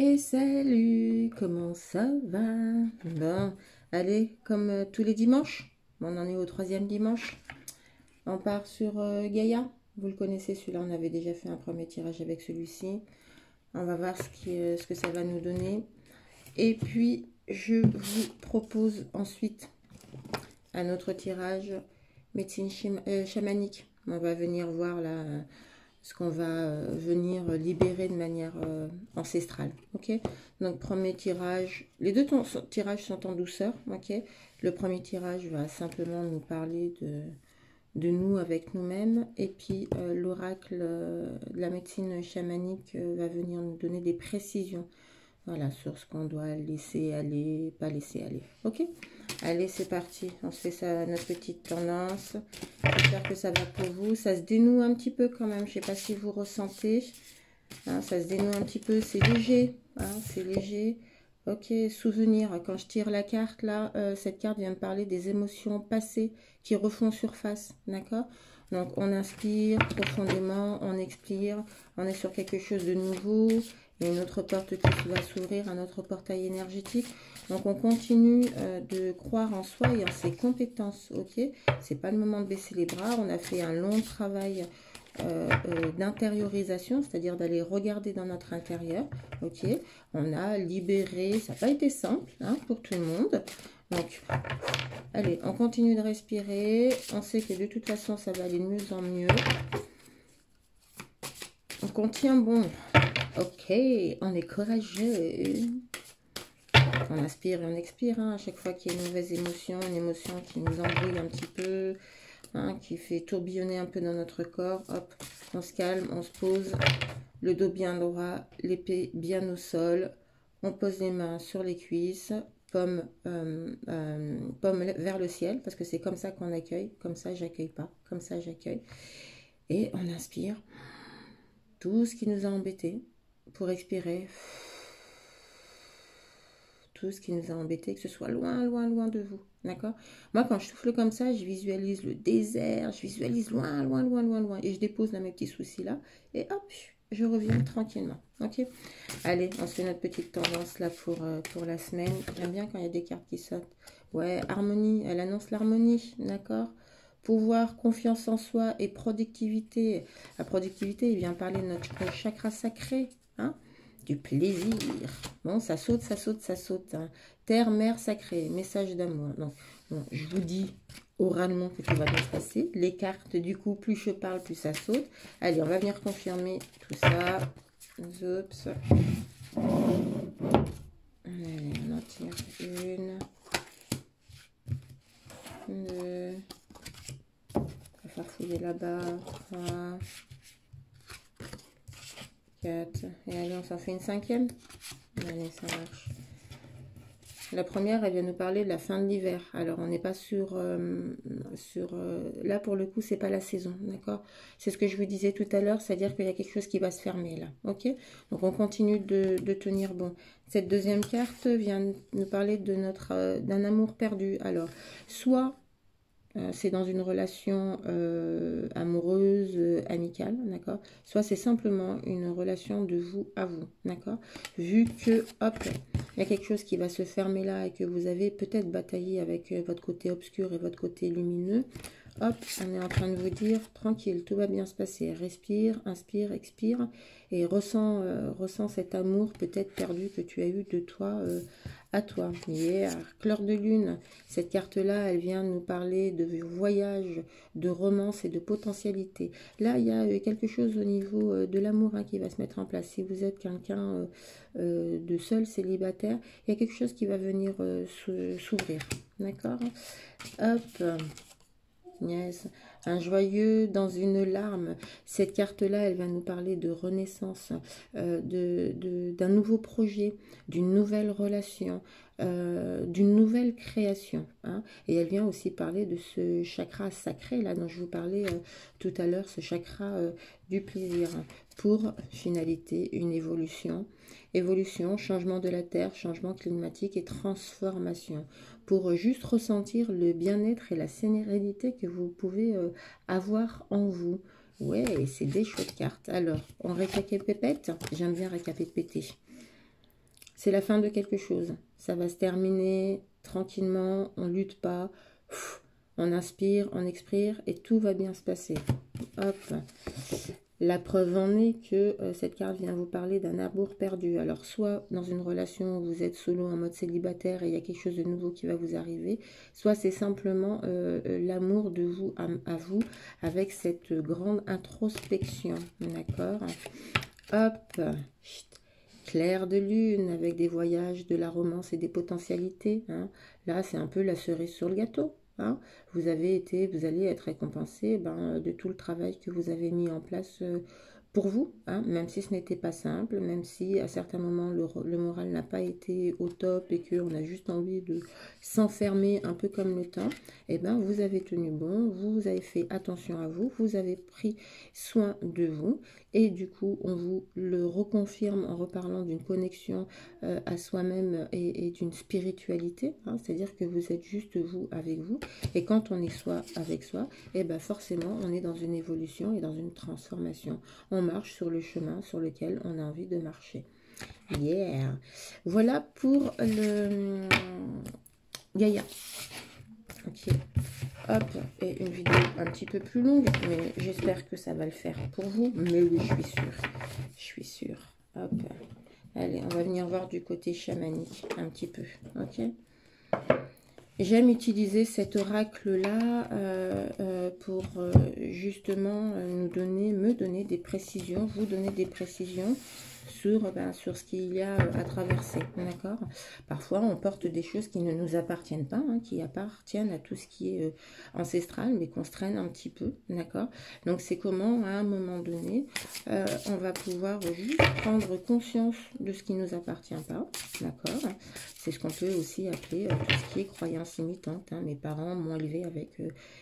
Et salut, comment ça va? Bon, allez, comme tous les dimanches, on en est au troisième dimanche, on part sur Gaïa. Vous le connaissez, celui-là, on avait déjà fait un premier tirage avec celui-ci. On va voir ce que ça va nous donner. Et puis, je vous propose ensuite un autre tirage médecine chamanique. On va venir voir là ce qu'on va venir libérer de manière ancestrale. Ok, donc premier tirage, les deux tirages sont en douceur. Ok, le premier tirage va simplement nous parler de nous avec nous-mêmes, et puis l'oracle de la médecine chamanique va venir nous donner des précisions, voilà, sur ce qu'on doit laisser aller, pas laisser aller. Ok, allez, c'est parti, on se fait ça, notre petite tendance. J'espère que ça va pour vous. Ça se dénoue un petit peu quand même, je sais pas si vous ressentez, hein, ça se dénoue un petit peu, c'est léger, hein, c'est léger. Ok, souvenir, quand je tire la carte là, cette carte vient me parler des émotions passées qui refont surface, d'accord? Donc on inspire profondément, on expire, on est sur quelque chose de nouveau, il y a une autre porte qui va s'ouvrir, un autre portail énergétique. Donc on continue de croire en soi et en ses compétences, ok? C'est pas le moment de baisser les bras, on a fait un long travail d'intériorisation, c'est-à-dire d'aller regarder dans notre intérieur, ok? On a libéré, ça n'a pas été simple hein, pour tout le monde. Donc, allez, on continue de respirer. On sait que de toute façon, ça va aller de mieux en mieux. Donc, on tient bon. Ok, on est courageux. On inspire et on expire. Hein, à chaque fois qu'il y a une mauvaise émotion, une émotion qui nous embrouille un petit peu, hein, qui fait tourbillonner un peu dans notre corps. Hop, on se calme, on se pose. Le dos bien droit, l'épée bien au sol. On pose les mains sur les cuisses. Paume vers le ciel, parce que c'est comme ça qu'on accueille. Comme ça, j'accueille pas. Comme ça, j'accueille. Et on inspire tout ce qui nous a embêtés pour expirer tout ce qui nous a embêtés, que ce soit loin, loin, loin de vous. D'accord? Moi, quand je souffle comme ça, je visualise le désert, je visualise loin, loin, loin, loin, loin. Et je dépose là mes petits soucis là. Et hop, je reviens tranquillement. Ok? Allez, on se fait notre petite tendance là pour la semaine. J'aime bien quand il y a des cartes qui sautent. Ouais, harmonie, elle annonce l'harmonie. D'accord? Pouvoir, confiance en soi et productivité. La productivité, il vient parler de notre chakra sacré. Hein? Du plaisir. Bon, ça saute, ça saute, ça saute. Hein. Terre, mer sacrée, message d'amour. Donc, bon, je vous dis oralement que tout va bien se passer. Les cartes, du coup, plus je parle, plus ça saute. Allez, on va venir confirmer tout ça. Oups. Allez, on en tire une. Deux. On va faire fouiller là-bas. 3. 4. Et allez, on s'en fait une cinquième. Allez, ça marche. La première, elle vient nous parler de la fin de l'hiver. Alors, on n'est pas là, pour le coup, c'est pas la saison, d'accord? C'est ce que je vous disais tout à l'heure, c'est-à-dire qu'il y a quelque chose qui va se fermer, là, ok? Donc, on continue de tenir bon. Cette deuxième carte vient nous parler de d'un amour perdu. Alors, soit c'est dans une relation amoureuse, amicale, d'accord? Soit c'est simplement une relation de vous à vous, d'accord? Vu que, hop, il y a quelque chose qui va se fermer là et que vous avez peut-être bataillé avec votre côté obscur et votre côté lumineux, hop, on est en train de vous dire, tranquille, tout va bien se passer. Respire, inspire, expire et ressens cet amour peut-être perdu que tu as eu de toi à toi. Hier, Clair de lune, cette carte-là, elle vient nous parler de voyage, de romance et de potentialité. Là, il y a quelque chose au niveau de l'amour hein, qui va se mettre en place. Si vous êtes quelqu'un de seul, célibataire, il y a quelque chose qui va venir s'ouvrir. D'accord? Hop. Yes. Un joyeux dans une larme. Cette carte-là, elle va nous parler de renaissance, d'un nouveau projet, d'une nouvelle relation, d'une nouvelle création. Hein. Et elle vient aussi parler de ce chakra sacré, là, dont je vous parlais tout à l'heure, ce chakra du plaisir. Pour finalité, une évolution. Évolution, changement de la Terre, changement climatique et transformation. Pour juste ressentir le bien-être et la sérénité que vous pouvez avoir en vous. Ouais, c'est des chouettes cartes. Alors, on récapépète. J'aime bien récapépéter. c'est la fin de quelque chose. Ça va se terminer tranquillement, on lutte pas, on inspire, on expire et tout va bien se passer. Hop. La preuve en est que cette carte vient vous parler d'un amour perdu. Alors, soit dans une relation où vous êtes solo en mode célibataire et il y a quelque chose de nouveau qui va vous arriver, soit c'est simplement l'amour de vous à vous avec cette grande introspection. D'accord? Hop. Chut. Clair de lune avec des voyages, de la romance et des potentialités. Hein. Là, c'est un peu la cerise sur le gâteau. Hein. Vous allez être récompensé de tout le travail que vous avez mis en place pour vous, hein, même si ce n'était pas simple, même si à certains moments le moral n'a pas été au top et qu'on a juste envie de s'enfermer un peu comme le temps, et vous avez tenu bon, vous avez fait attention à vous, vous avez pris soin de vous, et du coup on vous le reconfirme en reparlant d'une connexion à soi-même et d'une spiritualité, hein, c'est-à-dire que vous êtes juste vous avec vous, et quand on est soi avec soi, forcément on est dans une évolution et dans une transformation. On marche sur le chemin sur lequel on a envie de marcher. Yeah. Voilà pour le Gaïa. Ok. Hop. Et une vidéo un petit peu plus longue, mais j'espère que ça va le faire pour vous. Mais oui, je suis sûre. Je suis sûre. Hop. Allez, on va venir voir du côté chamanique un petit peu. Ok. J'aime utiliser cet oracle-là pour justement me donner des précisions, vous donner des précisions sur ce qu'il y a à traverser, d'accord? Parfois, on porte des choses qui ne nous appartiennent pas, hein, qui appartiennent à tout ce qui est ancestral, mais qu'on se traîne un petit peu, d'accord? Donc, c'est comment, à un moment donné, on va pouvoir juste prendre conscience de ce qui ne nous appartient pas, d'accord? C'est ce qu'on peut aussi appeler tout ce qui est croyance imitante. Hein. Mes parents m'ont élevé avec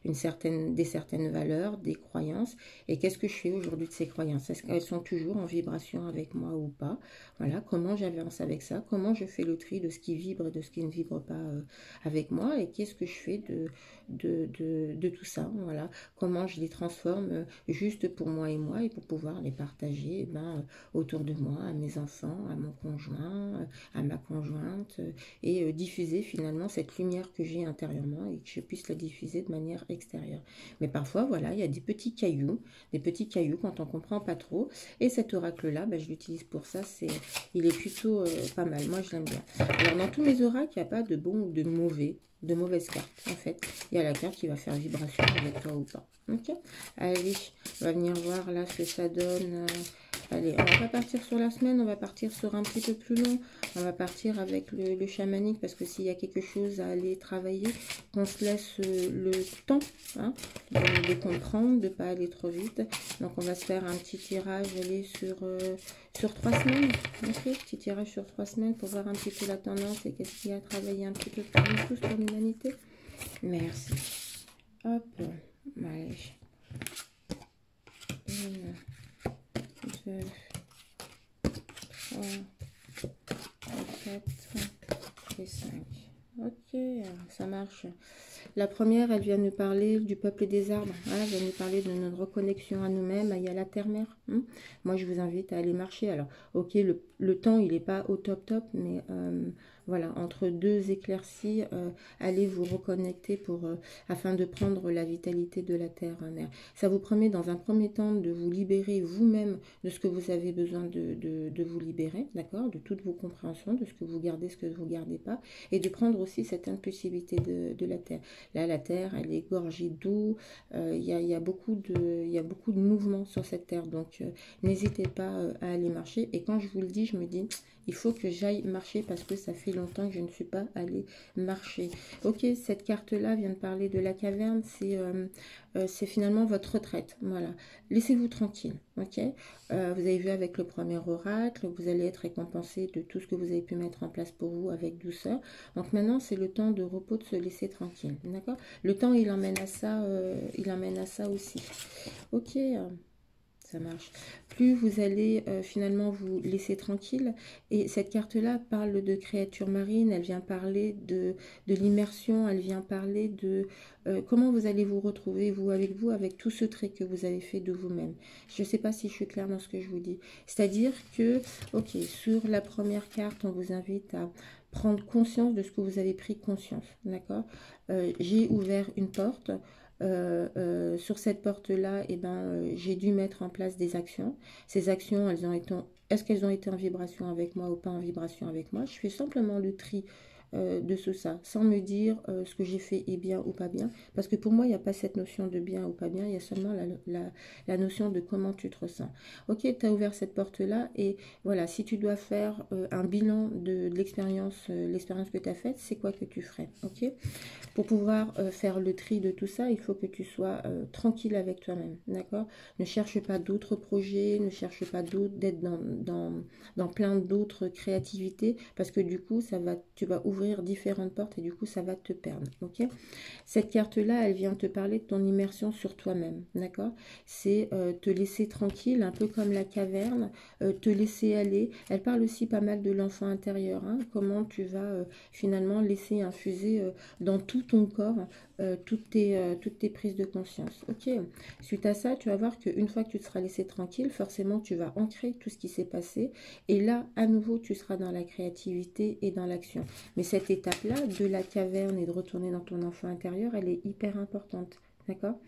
des certaines valeurs, des croyances. Et qu'est-ce que je fais aujourd'hui de ces croyances? Est-ce qu'elles sont toujours en vibration avec moi ou pas? Voilà, comment j'avance avec ça? Comment je fais le tri de ce qui vibre et de ce qui ne vibre pas avec moi? Et qu'est-ce que je fais de tout ça? Voilà, comment je les transforme juste pour moi et pour pouvoir les partager autour de moi, à mes enfants, à mon conjoint, à ma conjointe, et diffuser finalement cette lumière que j'ai intérieurement et que je puisse la diffuser de manière extérieure. Mais parfois, voilà, il y a des petits cailloux quand on ne comprend pas trop. Et cet oracle-là, je l'utilise pour ça. Il est plutôt pas mal. Moi, je l'aime bien. Alors, dans tous mes oracles, il n'y a pas de bon ou de mauvaises cartes. En fait, il y a la carte qui va faire vibration avec toi ou pas. Ok. Allez, on va venir voir là ce que ça donne. Allez, on va pas partir sur la semaine, on va partir sur un petit peu plus long. On va partir avec le chamanique parce que s'il y a quelque chose à aller travailler, qu'on se laisse le temps hein, de comprendre, de ne pas aller trop vite. Donc on va se faire un petit tirage aller sur 3 semaines. Ok, petit tirage sur 3 semaines pour voir un petit peu la tendance et qu'est-ce qu'il y a à travailler un petit peu pour nous tous, pour l'humanité. Merci. Hop, allez. 2, 3, 4 et 5. Ok, ça marche. La première, elle vient nous parler du peuple et des arbres. Voilà, elle vient nous parler de notre reconnexion à nous-mêmes. Il y a la terre-mère. Moi, je vous invite à aller marcher. Alors, ok, le temps, il n'est pas au top, mais voilà, entre deux éclaircies, allez vous reconnecter afin de prendre la vitalité de la terre-mère. Ça vous permet dans un premier temps de vous libérer vous-même de ce que vous avez besoin de vous libérer, d'accord? De toutes vos compréhensions, de ce que vous gardez, ce que vous ne gardez pas, et de prendre aussi cette impulsivité de la terre. Là, la terre, elle est gorgée d'eau, il y a beaucoup de mouvements sur cette terre, donc n'hésitez pas à aller marcher. Et quand je vous le dis, je me dis, il faut que j'aille marcher parce que ça fait longtemps que je ne suis pas allée marcher. Ok, cette carte-là vient de parler de la caverne, c'est finalement votre retraite. Voilà, laissez-vous tranquille, ok. Vous avez vu avec le premier oracle, vous allez être récompensé de tout ce que vous avez pu mettre en place pour vous avec douceur. Donc maintenant, c'est le temps de repos, de se laisser tranquille, d'accord. Le temps, il emmène à ça aussi. Ok, ça marche. Plus vous allez finalement vous laisser tranquille. Et cette carte-là parle de créatures marines, elle vient parler de l'immersion, elle vient parler de comment vous allez vous retrouver, vous, avec tout ce trait que vous avez fait de vous-même. Je ne sais pas si je suis claire dans ce que je vous dis. C'est-à-dire que, ok, sur la première carte, on vous invite à prendre conscience de ce que vous avez pris conscience, d'accord? J'ai ouvert une porte. Sur cette porte-là, eh ben, j'ai dû mettre en place des actions. Ces actions, est-ce qu'elles ont été en vibration avec moi ou pas en vibration avec moi? Je fais simplement le tri de ça, sans me dire ce que j'ai fait est bien ou pas bien. Parce que pour moi, il n'y a pas cette notion de bien ou pas bien, il y a seulement la notion de comment tu te ressens. Ok, tu as ouvert cette porte-là et voilà, si tu dois faire un bilan de l'expérience que tu as faite, c'est quoi que tu ferais? Ok, pour pouvoir faire le tri de tout ça, il faut que tu sois tranquille avec toi-même, d'accord? Ne cherche pas d'autres projets, ne cherche pas d'être dans plein d'autres créativités, parce que du coup, tu vas ouvrir différentes portes et du coup, ça va te perdre, ok? Cette carte-là, elle vient te parler de ton immersion sur toi-même, d'accord? C'est te laisser tranquille, un peu comme la caverne, te laisser aller. Elle parle aussi pas mal de l'enfant intérieur, hein, comment tu vas finalement laisser infuser dans tout ton corps toutes tes prises de conscience. Ok, suite à ça, tu vas voir qu'une fois que tu te seras laissé tranquille, forcément, tu vas ancrer tout ce qui s'est passé. Et là, à nouveau, tu seras dans la créativité et dans l'action. Mais cette étape-là, de la caverne et de retourner dans ton enfant intérieur, elle est hyper importante. D'accord?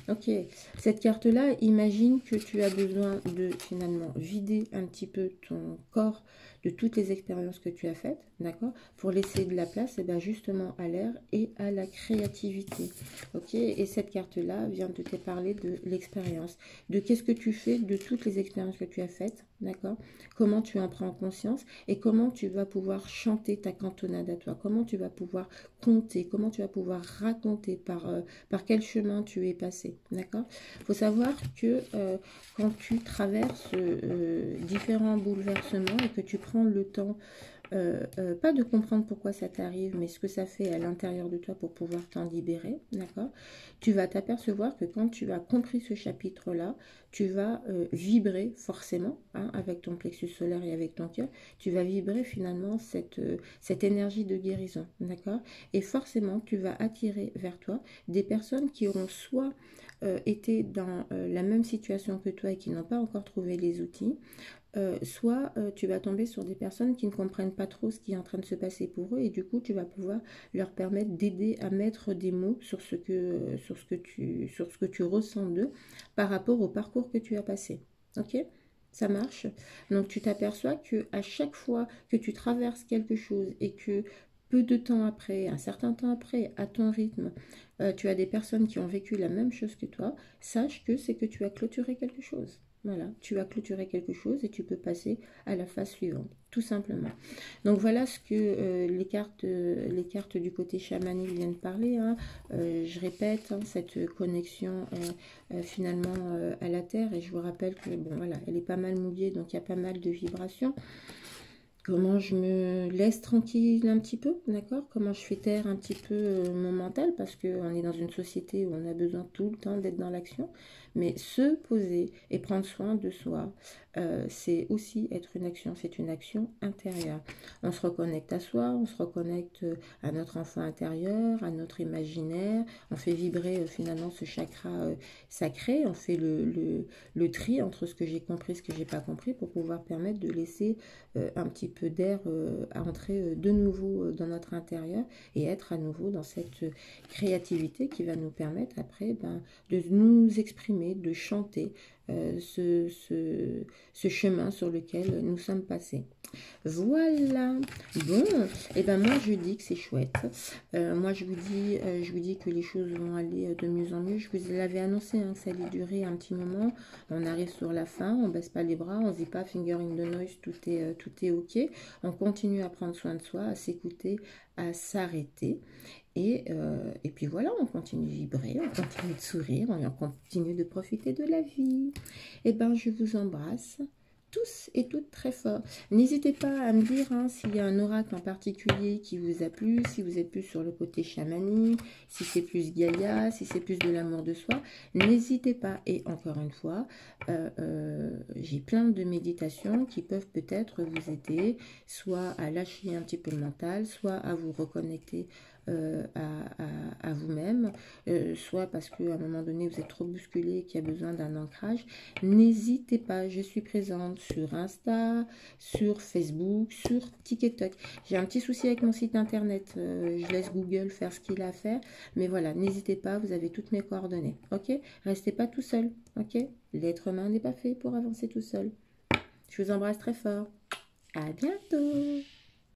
Ok, cette carte-là, imagine que tu as besoin de finalement vider un petit peu ton corps de toutes les expériences que tu as faites, d'accord, pour laisser de la place et bien justement à l'air et à la créativité. Ok, et cette carte-là vient de te parler de l'expérience, de qu'est-ce que tu fais de toutes les expériences que tu as faites, d'accord, comment tu en prends conscience et comment tu vas pouvoir chanter ta cantonade à toi, comment tu vas pouvoir compter, comment tu vas pouvoir raconter par quel chemin tu es passé, d'accord? Il faut savoir que quand tu traverses différents bouleversements et que tu prends le temps, pas de comprendre pourquoi ça t'arrive, mais ce que ça fait à l'intérieur de toi pour pouvoir t'en libérer, d'accord? Tu vas t'apercevoir que quand tu as compris ce chapitre-là, tu vas vibrer forcément, hein, avec ton plexus solaire et avec ton cœur, tu vas vibrer finalement cette énergie de guérison, d'accord? Et forcément, tu vas attirer vers toi des personnes qui auront soit été dans la même situation que toi et qui n'ont pas encore trouvé les outils, soit tu vas tomber sur des personnes qui ne comprennent pas trop ce qui est en train de se passer pour eux et du coup tu vas pouvoir leur permettre d'aider à mettre des mots sur ce que tu ressens d'eux par rapport au parcours que tu as passé. Ok, ça marche. Donc tu t'aperçois que à chaque fois que tu traverses quelque chose et que peu de temps après, un certain temps après, à ton rythme, tu as des personnes qui ont vécu la même chose que toi, sache que c'est que tu as clôturé quelque chose. Voilà, tu as clôturé quelque chose et tu peux passer à la phase suivante, tout simplement. Donc voilà ce que les cartes du côté chamanique viennent parler, hein. Je répète, hein, cette connexion finalement à la terre, et je vous rappelle que bon voilà, elle est pas mal mouillée, donc il y a pas mal de vibrations. Comment je me laisse tranquille un petit peu, d'accord? Comment je fais taire un petit peu mon mental, parce qu'on est dans une société où on a besoin tout le temps d'être dans l'action. Mais se poser et prendre soin de soi, c'est aussi être une action, c'est une action intérieure. On se reconnecte à soi, on se reconnecte à notre enfant intérieur, à notre imaginaire, on fait vibrer finalement ce chakra sacré, on fait le tri entre ce que j'ai compris et ce que j'ai pas compris pour pouvoir permettre de laisser un petit peu d'air à entrer de nouveau dans notre intérieur et être à nouveau dans cette créativité qui va nous permettre après de nous exprimer, de chanter ce chemin sur lequel nous sommes passés. Voilà. Bon, et ben moi je dis que c'est chouette. Moi je vous dis que les choses vont aller de mieux en mieux. Je vous l'avais annoncé, hein, que ça allait durer un petit moment. On arrive sur la fin, on baisse pas les bras, on se dit pas finger in the noise, tout est ok. On continue à prendre soin de soi, à s'écouter, à s'arrêter. Et puis voilà, on continue de vibrer, on continue de sourire, on continue de profiter de la vie. Et ben je vous embrasse. tous et toutes très fort. N'hésitez pas à me dire hein, s'il y a un oracle en particulier qui vous a plu, si vous êtes plus sur le côté chamanique, si c'est plus Gaïa, si c'est plus de l'amour de soi. N'hésitez pas. Et encore une fois, j'ai plein de méditations qui peuvent peut-être vous aider, soit à lâcher un petit peu le mental, soit à vous reconnecter à vous-même, soit parce qu'à un moment donné vous êtes trop bousculé, qu'il y a besoin d'un ancrage. N'hésitez pas, je suis présente sur Insta, sur Facebook, sur TikTok. J'ai un petit souci avec mon site internet, je laisse Google faire ce qu'il a à faire, mais voilà, n'hésitez pas, vous avez toutes mes coordonnées, ok? Restez pas tout seul, ok? L'être humain n'est pas fait pour avancer tout seul. Je vous embrasse très fort. À bientôt!